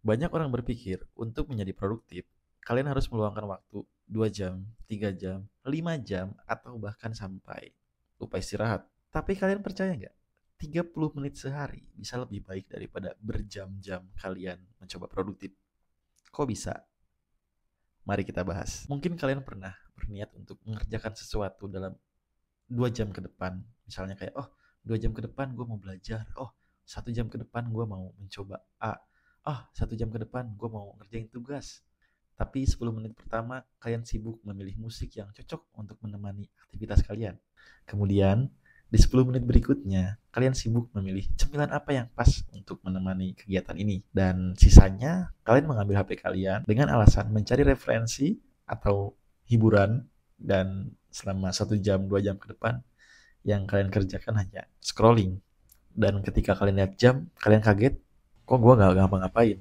Banyak orang berpikir untuk menjadi produktif, kalian harus meluangkan waktu 2 jam, 3 jam, 5 jam, atau bahkan sampai lupa istirahat. Tapi kalian percaya nggak? 30 menit sehari bisa lebih baik daripada berjam-jam kalian mencoba produktif. Kok bisa? Mari kita bahas. Mungkin kalian pernah berniat untuk mengerjakan sesuatu dalam 2 jam ke depan. Misalnya kayak, oh 2 jam ke depan gue mau belajar. Oh 1 jam ke depan gue mau mencoba A. Oh 1 jam ke depan gue mau ngerjain tugas. Tapi 10 menit pertama kalian sibuk memilih musik yang cocok untuk menemani aktivitas kalian. Kemudian di 10 menit berikutnya kalian sibuk memilih cemilan apa yang pas untuk menemani kegiatan ini. Dan sisanya kalian mengambil HP kalian dengan alasan mencari referensi atau hiburan, dan selama 1 jam 2 jam ke depan yang kalian kerjakan hanya scrolling. Dan ketika kalian lihat jam, kalian kaget, kok gue gak ngapa-ngapain.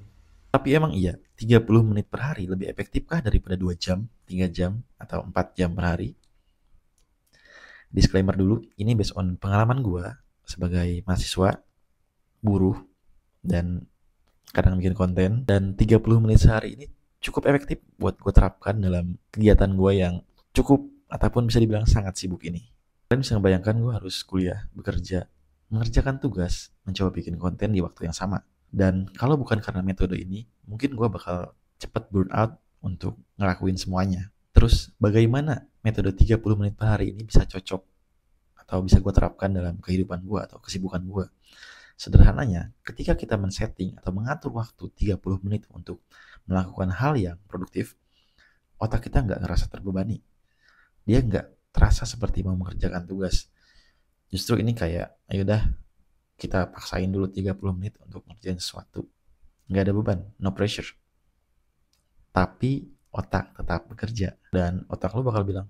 Tapi emang iya, 30 menit per hari lebih efektifkah daripada 2 jam, 3 jam, atau 4 jam per hari? Disclaimer dulu, ini based on pengalaman gue sebagai mahasiswa, buruh, dan kadang bikin konten. Dan 30 menit sehari ini cukup efektif buat gue terapkan dalam kegiatan gue yang cukup ataupun bisa dibilang sangat sibuk ini. Kalian bisa membayangkan gue harus kuliah, bekerja, mengerjakan tugas, mencoba bikin konten di waktu yang sama. Dan kalau bukan karena metode ini, mungkin gue bakal cepet burn out untuk ngelakuin semuanya. Terus bagaimana metode 30 menit per hari ini bisa cocok atau bisa gue terapkan dalam kehidupan gue atau kesibukan gue? Sederhananya, ketika kita men-setting atau mengatur waktu 30 menit untuk melakukan hal yang produktif, otak kita nggak ngerasa terbebani. Dia nggak terasa seperti mau mengerjakan tugas. Justru ini kayak, ayo dah kita paksain dulu 30 menit untuk ngerjain sesuatu. Nggak ada beban, no pressure. Tapi otak tetap bekerja. Dan otak lu bakal bilang,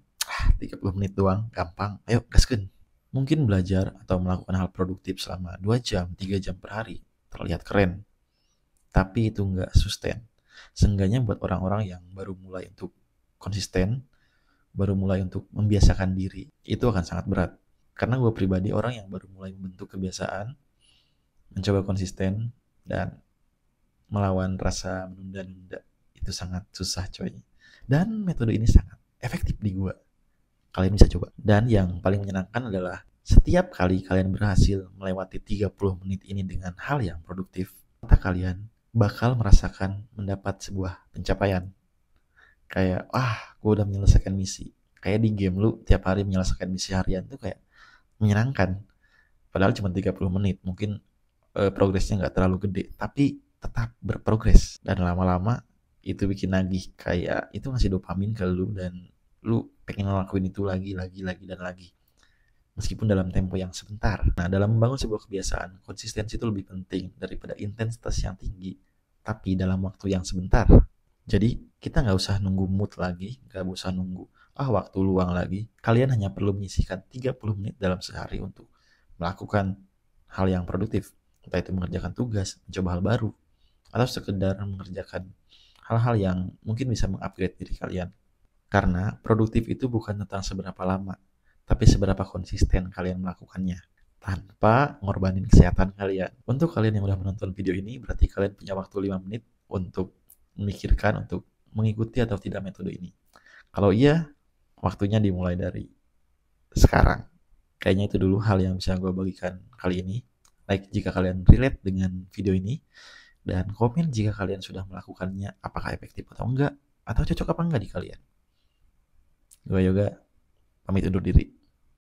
30 menit doang, gampang, ayo gaskeun. Mungkin belajar atau melakukan hal produktif selama 2 jam, 3 jam per hari terlihat keren. Tapi itu nggak sustain. Seenggaknya buat orang-orang yang baru mulai untuk konsisten, baru mulai untuk membiasakan diri, itu akan sangat berat. Karena gue pribadi orang yang baru mulai membentuk kebiasaan, mencoba konsisten, dan melawan rasa menunda-nunda. Itu sangat susah coy. Dan metode ini sangat efektif di gue. Kalian bisa coba. Dan yang paling menyenangkan adalah setiap kali kalian berhasil melewati 30 menit ini dengan hal yang produktif, maka kalian bakal merasakan mendapat sebuah pencapaian. Kayak, gue udah menyelesaikan misi. Kayak di game lu tiap hari menyelesaikan misi harian tuh kayak menyenangkan. Padahal cuma 30 menit. Mungkin progresnya nggak terlalu gede. Tapi tetap berprogres. Dan lama-lama itu bikin nagih. Kayak itu ngasih dopamin ke lu dan lu pengen ngelakuin itu lagi, dan lagi. Meskipun dalam tempo yang sebentar. Nah, dalam membangun sebuah kebiasaan, konsistensi itu lebih penting daripada intensitas yang tinggi, tapi dalam waktu yang sebentar. Jadi, kita nggak usah nunggu mood lagi, nggak usah nunggu, waktu luang lagi. Kalian hanya perlu menyisihkan 30 menit dalam sehari untuk melakukan hal yang produktif. Entah itu mengerjakan tugas, mencoba hal baru, atau sekedar mengerjakan hal-hal yang mungkin bisa mengupgrade diri kalian. Karena produktif itu bukan tentang seberapa lama, tapi seberapa konsisten kalian melakukannya tanpa ngorbanin kesehatan kalian. Untuk kalian yang udah menonton video ini, berarti kalian punya waktu 5 menit untuk memikirkan untuk mengikuti atau tidak metode ini. Kalau iya, waktunya dimulai dari sekarang. Kayaknya itu dulu hal yang bisa gue bagikan kali ini. Like jika kalian relate dengan video ini, dan komen jika kalian sudah melakukannya, apakah efektif atau enggak, atau cocok apa enggak di kalian. Gue Yoga, pamit undur diri.